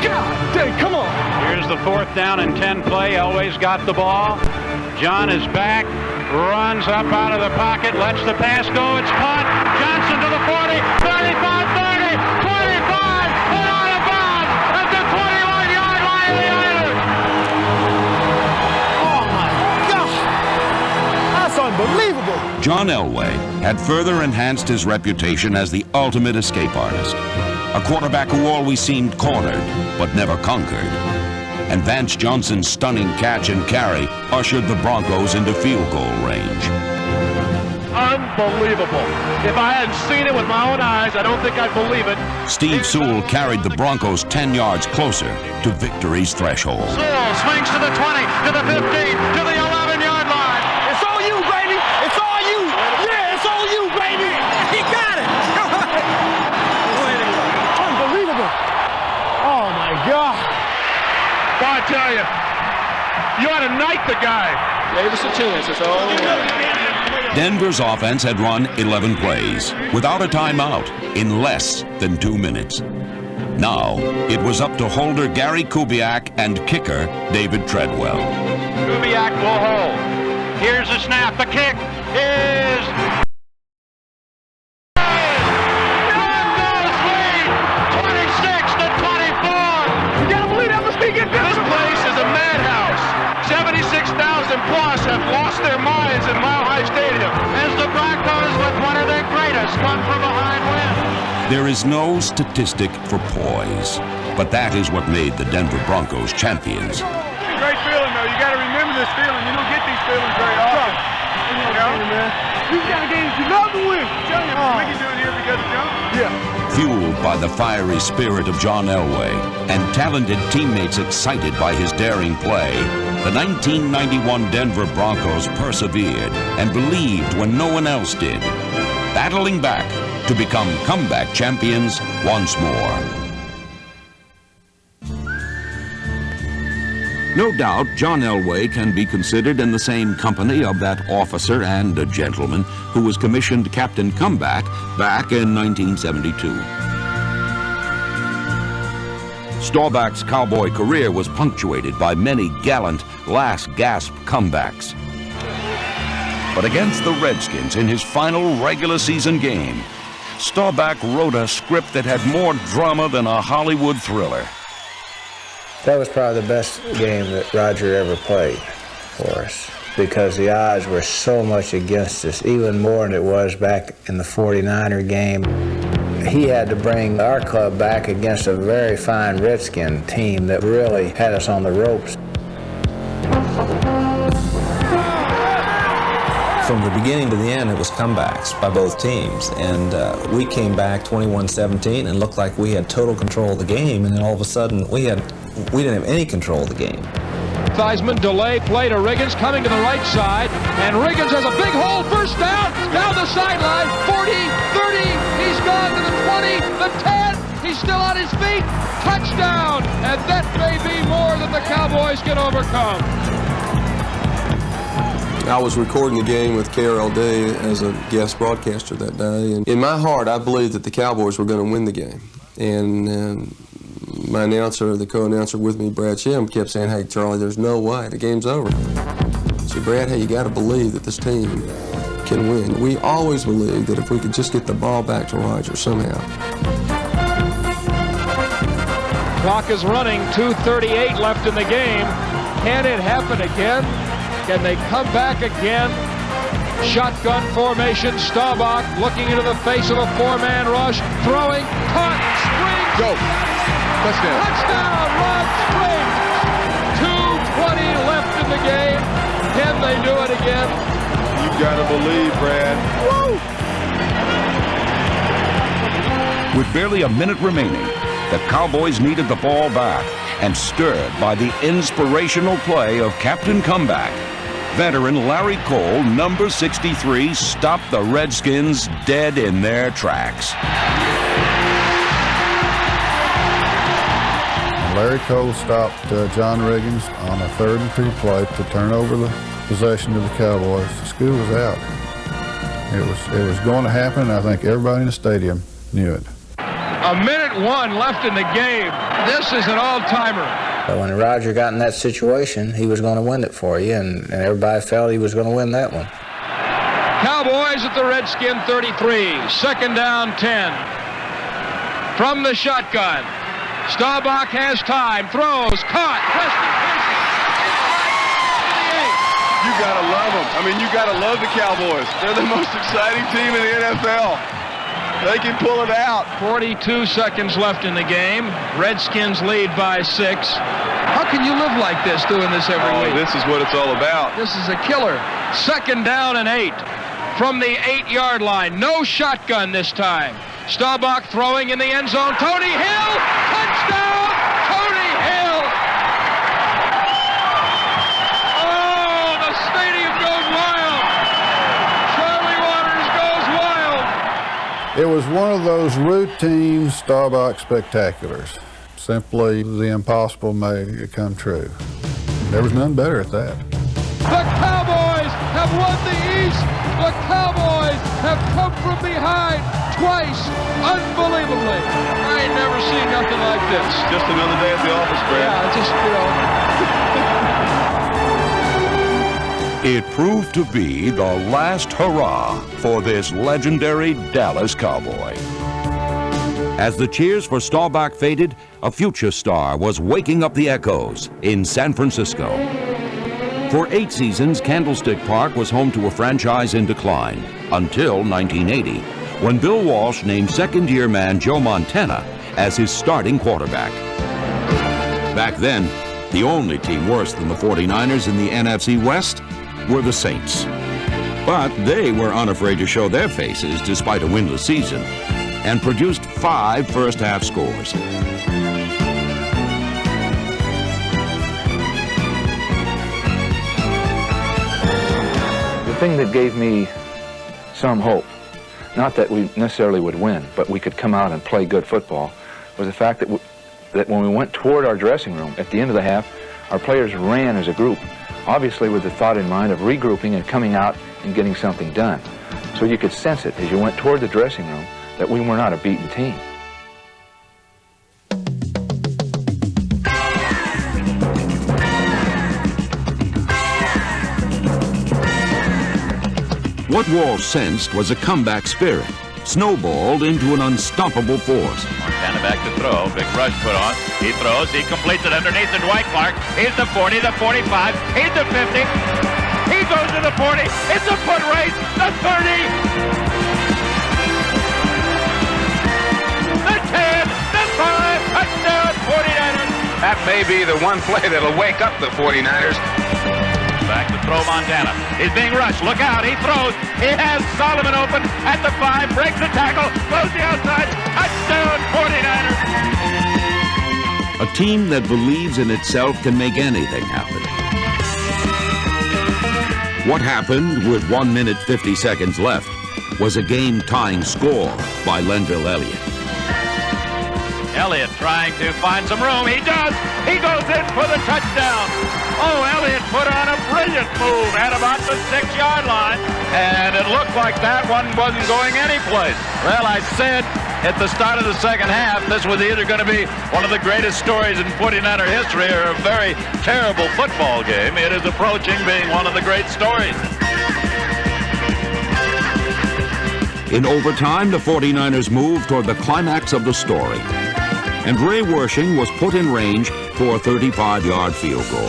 Speaker 22: God dang, come on.
Speaker 7: Here's the 4th down and 10 play. Elway's got the ball. John is back, runs up out of the pocket, lets the pass go. It's caught. Johnson to the 40, 35, 30, 25, and out of bounds at the 21-yard line of the Islanders.
Speaker 22: Oh, my gosh. That's unbelievable.
Speaker 3: John Elway had further enhanced his reputation as the ultimate escape artist, a quarterback who always seemed cornered but never conquered. And Vance Johnson's stunning catch and carry ushered the Broncos into field goal range.
Speaker 10: Unbelievable. If I hadn't seen it with my own eyes, I don't think I'd believe it.
Speaker 3: Steve Sewell carried the Broncos 10 yards closer to victory's threshold.
Speaker 7: Sewell swings to the 20, to the 15, to the 11-yard line.
Speaker 22: It's all you, baby. It's all you. Yeah, it's all you, baby. He got it. Unbelievable. Oh, my God.
Speaker 10: I tell you, you ought to knight the guy.
Speaker 1: Gave us a chance. It's all over.
Speaker 3: Denver's offense had run 11 plays without a timeout in less than 2 minutes. Now it was up to holder Gary Kubiak and kicker David Treadwell.
Speaker 7: Kubiak will hold. Here's the snap. The kick is...
Speaker 10: This place is a madhouse. 76,000 plus have lost their minds in Mile High Stadium.
Speaker 7: As the Broncos, with one of their greatest, come from behind win.
Speaker 3: There is no statistic for poise, but that is what made the Denver Broncos champions.
Speaker 10: It's a great feeling, though. You got to remember this feeling. You don't get these feelings very often. You know? These kind of games you love to win. I'm telling you, we can do it here because of John. Yeah.
Speaker 3: Fueled by the fiery spirit of John Elway and talented teammates excited by his daring play, the 1991 Denver Broncos persevered and believed when no one else did, battling back to become comeback champions once more. No doubt, John Elway can be considered in the same company of that officer and a gentleman who was commissioned Captain Comeback back in 1972. Staubach's cowboy career was punctuated by many gallant last-gasp comebacks. But against the Redskins in his final regular season game, Staubach wrote a script that had more drama than a Hollywood thriller.
Speaker 11: That was probably the best game that Roger ever played for us because the odds were so much against us, even more than it was back in the 49er game. He had to bring our club back against a very fine Redskin team that really had us on the ropes.
Speaker 13: From the beginning to the end, it was comebacks by both teams, and we came back 21-17 and looked like we had total control of the game, and then all of a sudden we didn't have any control of the game.
Speaker 21: Theismann delay play to Riggins, coming to the right side, and Riggins has a big hole, first down the sideline, 40, 30, he's gone to the 20, the 10, he's still on his feet, touchdown, and that may be more than the Cowboys can overcome.
Speaker 12: I was recording the game with KRLD as a guest broadcaster that day, and in my heart, I believed that the Cowboys were going to win the game. And my announcer, the co-announcer with me, Brad Shim, kept saying, "Hey, Charlie, there's no way. The game's over." I said, "Brad, hey, you got to believe that this team can win." We always believed that if we could just get the ball back to Roger somehow.
Speaker 21: Clock is running, 2:38 left in the game. Can it happen again? Can they come back again? Shotgun formation, Staubach looking into the face of a four-man rush, throwing, caught, springs.
Speaker 8: Go. Touchdown.
Speaker 21: Touchdown, Rod Springs. 2:20 left in the game. Can they do it again?
Speaker 8: You gotta believe, Brad.
Speaker 21: Woo!
Speaker 3: With barely a minute remaining, the Cowboys needed the ball back, and stirred by the inspirational play of Captain Comeback, veteran Larry Cole, number 63, stopped the Redskins dead in their tracks.
Speaker 2: Larry Cole stopped John Riggins on a 3rd and 2 play to turn over the possession to the Cowboys. The school was out. It was going to happen, and I think everybody in the stadium knew it.
Speaker 21: A minute 1 left in the game. This is an all-timer.
Speaker 5: But when Roger got in that situation, he was going to win it for you, and everybody felt he was going to win that one.
Speaker 21: Cowboys at the Redskin 33, 2nd down 10. From the shotgun, Staubach has time, throws, caught, Preston Pearson.
Speaker 8: You gotta love them. I mean, you gotta love the Cowboys. They're the most exciting team in the NFL. They can pull it out.
Speaker 21: 42 seconds left in the game. Redskins lead by 6. How can you live like this, doing this every week?
Speaker 8: This is what it's all about.
Speaker 21: This is a killer. 2nd down and 8. From the 8-yard line. No shotgun this time. Staubach throwing in the end zone. Tony Hill! Touchdown! Tony Hill! Oh, the stadium goes wild! Charlie Waters goes wild!
Speaker 2: It was one of those routine Staubach spectaculars. Simply the impossible made it come true. There was none better at that.
Speaker 21: The Cowboys have won the East! The Cowboys have come from behind twice, unbelievably. I ain't never seen nothing like this.
Speaker 8: Just another day at the office, Brad.
Speaker 21: Yeah, just,
Speaker 3: It proved to be the last hurrah for this legendary Dallas Cowboy. As the cheers for Staubach faded, a future star was waking up the echoes in San Francisco. For 8 seasons, Candlestick Park was home to a franchise in decline until 1980, when Bill Walsh named second-year man Joe Montana as his starting quarterback. Back then, the only team worse than the 49ers in the NFC West were the Saints. But they were unafraid to show their faces despite a winless season, and produced 5 first-half scores.
Speaker 23: The thing that gave me some hope, not that we necessarily would win, but we could come out and play good football, was the fact that, that when we went toward our dressing room at the end of the half, our players ran as a group, obviously with the thought in mind of regrouping and coming out and getting something done. So you could sense it as you went toward the dressing room that we were not a beaten team.
Speaker 3: What Walsh sensed was a comeback spirit, snowballed into an unstoppable force.
Speaker 7: Montana back to throw. Big rush put on. He throws. He completes it underneath to Dwight Clark. He's the 40, the 45. He's the 50. He goes to the 40. It's a foot race. The 30. The 10. The 5. Touchdown 49ers.
Speaker 10: That may be the one play that'll wake up the 49ers.
Speaker 7: Back to throw Montana. He's being rushed. Look out. He throws. He has Solomon open at the 5. Breaks the tackle. Goes the outside. Touchdown 49ers.
Speaker 3: A team that believes in itself can make anything happen. What happened with 1 minute 50 seconds left was a game-tying score by Lenville Elliott.
Speaker 7: Elliott trying to find some room. He does. He goes in for the touchdown. Oh, Elliott put on a brilliant move at about the 6-yard line, and it looked like that one wasn't going anyplace. Well, I said at the start of the second half, this was either going to be one of the greatest stories in 49er history or a very terrible football game. It is approaching being one of the great stories.
Speaker 3: In overtime, the 49ers moved toward the climax of the story, and Ray Wershing was put in range for a 35-yard field goal.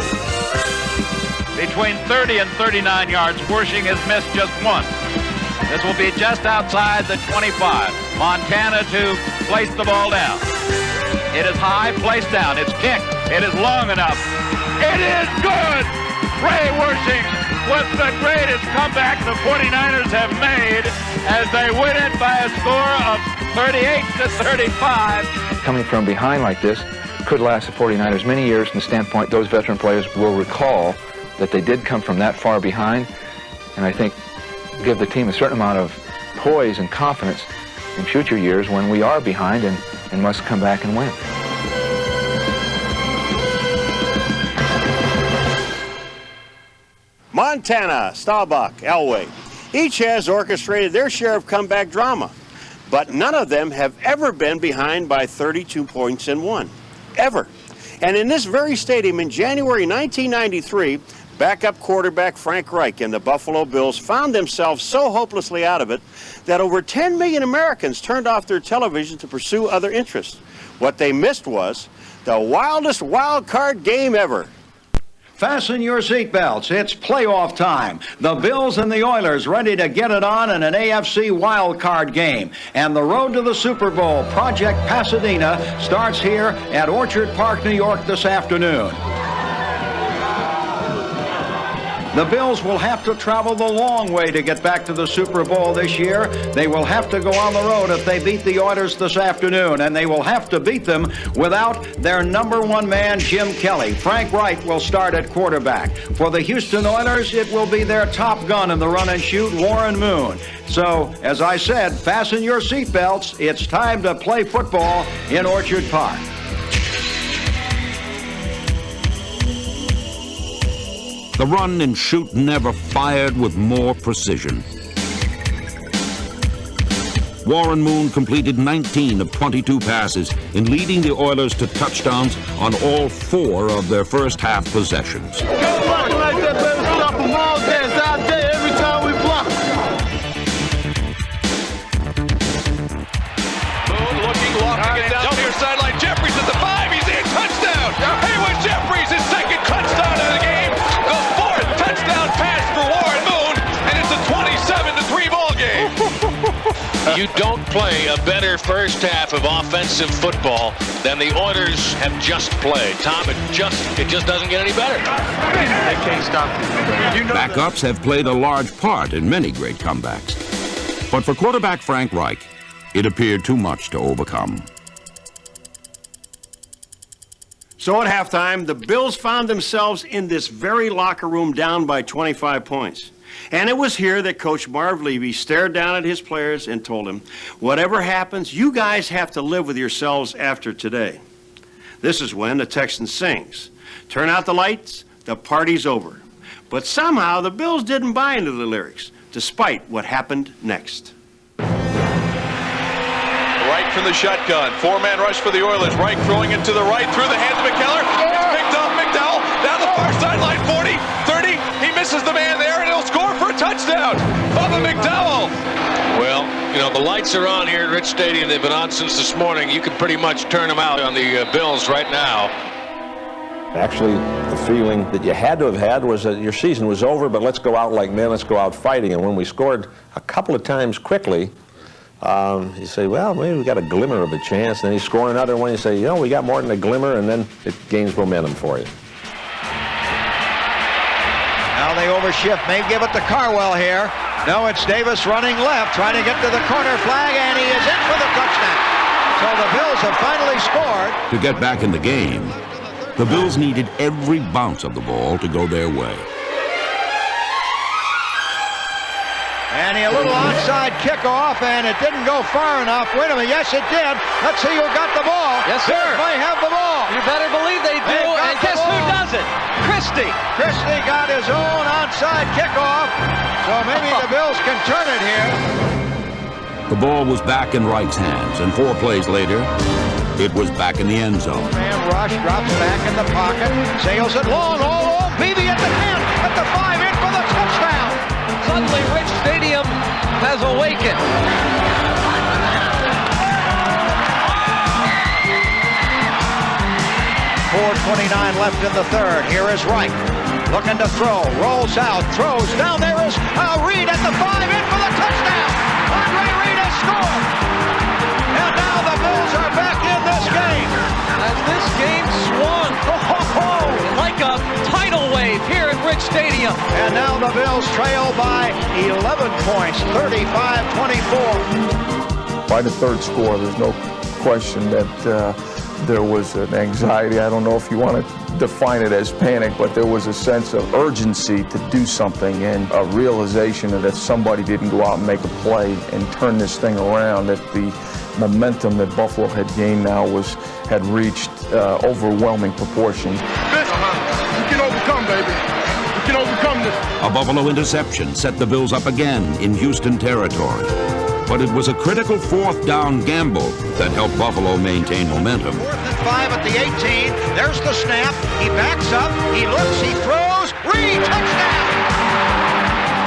Speaker 7: Between 30 and 39 yards, Wershing has missed just one. This will be just outside the 25. Montana to place the ball down. It is high, placed down. It's kicked. It is long enough. It is good! Ray Wershing with the greatest comeback the 49ers have made as they win it by a score of 38 to 35.
Speaker 23: Coming from behind like this could last the 49ers many years from the standpoint those veteran players will recall that they did come from that far behind, and I think give the team a certain amount of poise and confidence in future years when we are behind and must come back and win.
Speaker 9: Montana, Staubach, Elway, each has orchestrated their share of comeback drama, but none of them have ever been behind by 32 points and won, ever. And in this very stadium in January 1993, backup quarterback Frank Reich and the Buffalo Bills found themselves so hopelessly out of it that over 10 million Americans turned off their television to pursue other interests. What they missed was the wildest wild card game ever.
Speaker 17: Fasten your seatbelts. It's playoff time. The Bills and the Oilers ready to get it on in an AFC wild card game. And the road to the Super Bowl, Project Pasadena, starts here at Orchard Park, New York this afternoon. The Bills will have to travel the long way to get back to the Super Bowl this year. They will have to go on the road if they beat the Oilers this afternoon, and they will have to beat them without their #1 man, Jim Kelly. Frank Reich will start at quarterback. For the Houston Oilers, it will be their top gun in the run and shoot, Warren Moon. So, as I said, fasten your seatbelts. It's time to play football in Orchard Park.
Speaker 3: The run and shoot never fired with more precision. Warren Moon completed 19 of 22 passes in leading the Oilers to touchdowns on all 4 of their first half possessions.
Speaker 22: Go blocking like that, better stop them all day. It's out there every time we block.
Speaker 10: Moon looking lofty, get down near sideline. Jeffries at the 5. He's in. Touchdown. Haywood Jeffries, his second touchdown of the game. The 4th touchdown pass for Warren Moon, and it's a 27-3 ball game.
Speaker 7: You don't play a better first half of offensive football than the Oilers have just played. Tom, it just doesn't get any better. They can't stop it.
Speaker 3: Backups have played a large part in many great comebacks. But for quarterback Frank Reich, it appeared too much to overcome.
Speaker 9: So at halftime, the Bills found themselves in this very locker room down by 25 points. And it was here that Coach Marv Levy stared down at his players and told them, whatever happens, you guys have to live with yourselves after today. This is when the Texan sings, turn out the lights, the party's over. But somehow the Bills didn't buy into the lyrics, despite what happened next.
Speaker 10: Right from the shotgun. 4-man rush for the Oilers. Reich throwing it to the right through the hands of McKellar. It's picked up. McDowell down the far sideline. 40, 30. He misses the man there, and he'll score for a touchdown. Bubba McDowell.
Speaker 7: Well, you know, the lights are on here at Rich Stadium. They've been on since this morning. You can pretty much turn them out on the Bills right now.
Speaker 15: Actually, the feeling that you had to have had was that your season was over, but let's go out like men, let's go out fighting. And when we scored a couple of times quickly,
Speaker 16: You say, well, maybe we got a glimmer of a chance. Then you score another one. You say, you know, we got more than a glimmer, and then it gains momentum for you.
Speaker 17: Now they overshift, may give it to Carwell here. No, it's Davis running left, trying to get to the corner flag, and he is in for the touchdown. So the Bills have finally scored.
Speaker 3: To get back in the game, the Bills needed every bounce of the ball to go their way.
Speaker 17: And a little onside kickoff, and it didn't go far enough. Wait a minute, yes it did. Let's see who got the ball.
Speaker 15: Yes, sir.
Speaker 17: Bills may have the ball.
Speaker 15: You better believe they do. And guess who does it? Christie.
Speaker 17: Christie got his own onside kickoff, so maybe the Bills can turn it here.
Speaker 3: The ball was back in Reich's hands, and 4 plays later, it was back in the end zone.
Speaker 17: Man rush, drops back in the pocket, sails it long, all alone. Beebe at the 10, at the 5, in for the touchdown.
Speaker 15: Suddenly, Rich Stadium has awakened.
Speaker 17: 4:29 left in the third. Here is Wright, looking to throw, rolls out, throws down. There is Reed at the 5, in for the touchdown. Andre Reed has scored. And now the Bills are back in this game.
Speaker 15: As this game swung like a tidal wave here at Rich Stadium.
Speaker 17: And now the Bills trail by 11 points, 35-24.
Speaker 4: By the third score, there's no question that there was an anxiety. I don't know if you want to define it as panic, but there was a sense of urgency to do something and a realization that if somebody didn't go out and make a play and turn this thing around, that the momentum that Buffalo had gained now had reached overwhelming proportions.
Speaker 8: We can overcome, baby. We can overcome this.
Speaker 3: A Buffalo interception set the Bills up again in Houston territory. But it was a critical 4th down gamble that helped Buffalo maintain momentum.
Speaker 17: 4th and 5 at the 18. There's the snap. He backs up. He looks. He throws. Reed, touchdown!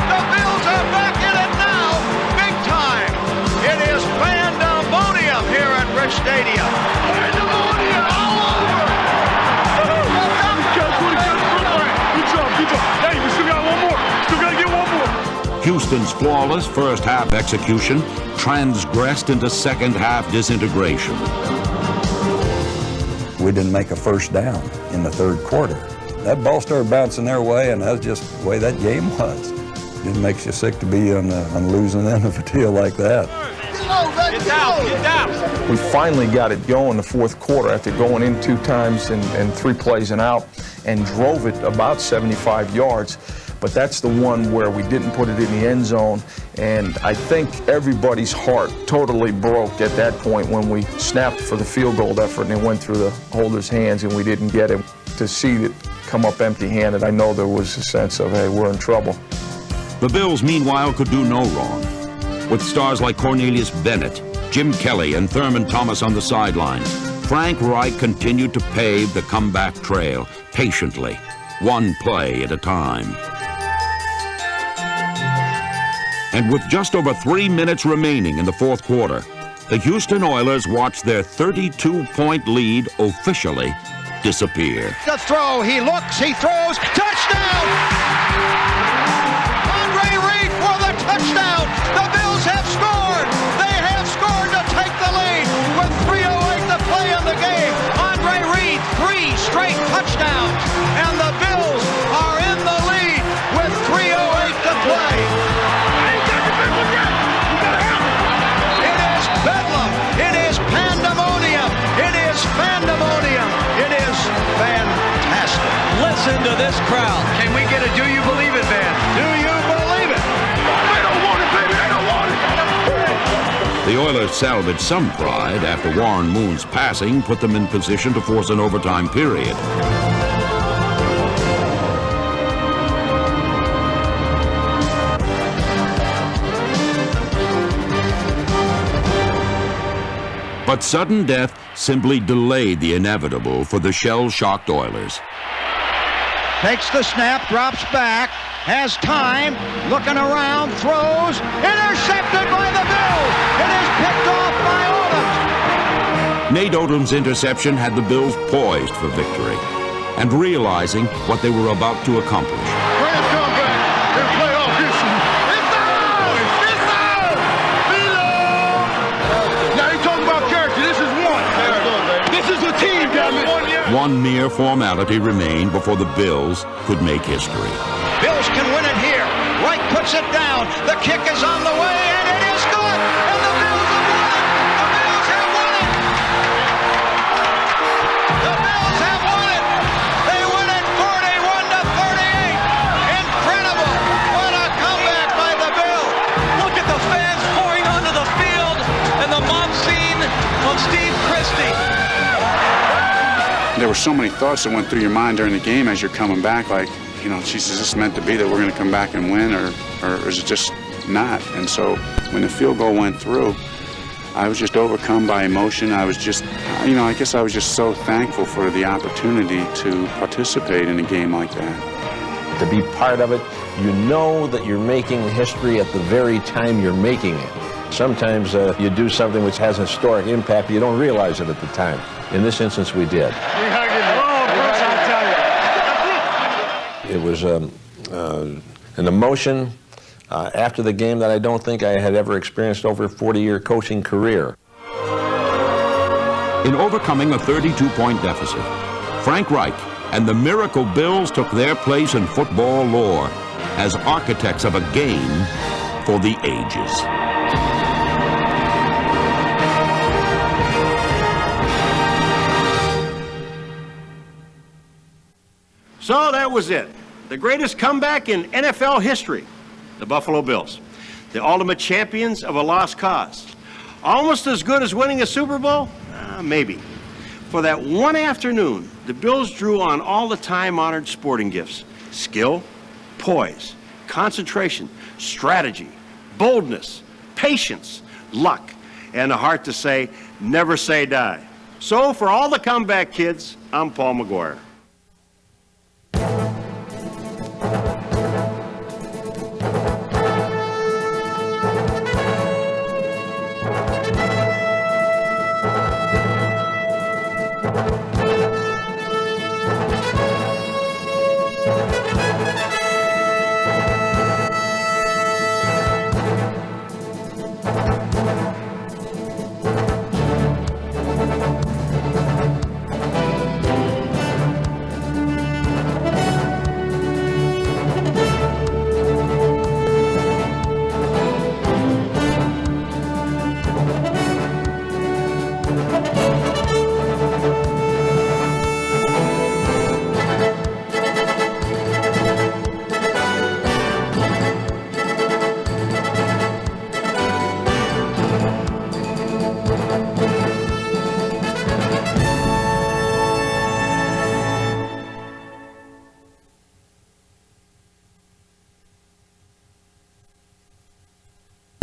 Speaker 17: The Bills are back in it now. Big time. It is pandemonium here at Rich Stadium. Pandemonium all over.
Speaker 8: Good job. Hey, we still got one more. Still got to get one more.
Speaker 3: Houston's flawless first-half execution transgressed into second-half disintegration.
Speaker 6: We didn't make a first down in the third quarter. That ball started bouncing their way, and that's just the way that game was. It makes you sick to be on the losing end of a deal like that.
Speaker 17: Get down.
Speaker 4: We finally got it going the fourth quarter after going in 2 times and 3 plays and out, and drove it about 75 yards. But that's the one where we didn't put it in the end zone, and I think everybody's heart totally broke at that point when we snapped for the field goal effort and it went through the holder's hands and we didn't get it. To see it come up empty-handed, I know there was a sense of, hey, we're in trouble.
Speaker 3: The Bills, meanwhile, could do no wrong. With stars like Cornelius Bennett, Jim Kelly, and Thurman Thomas on the sidelines, Frank Reich continued to pave the comeback trail patiently, 1 play at a time. And with just over 3 minutes remaining in the 4th quarter, the Houston Oilers watched their 32-point lead officially disappear.
Speaker 17: The throw, he looks, he throws, touchdown! Andre Reed for the touchdown! The Bills have scored! They have scored to take the lead with 3:08 to play in the game. Andre Reed, 3 straight touchdowns, and the Bills are in the lead with 3:08 to play. It is bedlam. It is pandemonium. It is pandemonium. It is fantastic.
Speaker 15: Listen to this crowd.
Speaker 17: Can we get a do you believe it, Van? Do you believe it? They don't want it, baby. They don't want it.
Speaker 3: The Oilers salvaged some pride after Warren Moon's passing put them in position to force an overtime period. But sudden death simply delayed the inevitable for the shell-shocked Oilers.
Speaker 17: Takes the snap, drops back, has time, looking around, throws, intercepted by the Bills. It is picked off by Odom.
Speaker 3: Nate Odom's interception had the Bills poised for victory and realizing what they were about to accomplish.
Speaker 8: Great comeback in playoff history. It's on! It's on! Milo!
Speaker 3: One mere formality remained before the Bills could make history.
Speaker 17: Bills can win it here. Wright puts it down. The kick is on the way, and it is good. And the Bills have won it. The Bills have won it. They win it 41-38. Incredible. What a comeback by the Bills.
Speaker 14: Look at the fans pouring onto the field and the mob scene of Steve Christie.
Speaker 18: There were so many thoughts that went through your mind during the game as you're coming back, like, you know, geez, is this meant to be that we're going to come back and win, or is it just not? And so when the field goal went through, I was just overcome by emotion. I was just, you know, I guess I was just so thankful for the opportunity to participate in a game like that.
Speaker 19: To be part of it, you know that you're making history at the very time you're making it. Sometimes you do something which has a historic impact, but you don't realize it at the time. In this instance, we did. It was an emotion after the game that I don't think I had ever experienced over a 40-year coaching career.
Speaker 3: In overcoming a 32-point deficit, Frank Reich and the Miracle Bills took their place in football lore as architects of a game for the ages.
Speaker 9: So that was it. The greatest comeback in NFL history. The Buffalo Bills. The ultimate champions of a lost cause. Almost as good as winning a Super Bowl? Maybe. For that one afternoon, the Bills drew on all the time-honored sporting gifts. Skill, poise, concentration, strategy, boldness, patience, luck, and a heart to say, never say die. So for all the comeback kids, I'm Paul Maguire.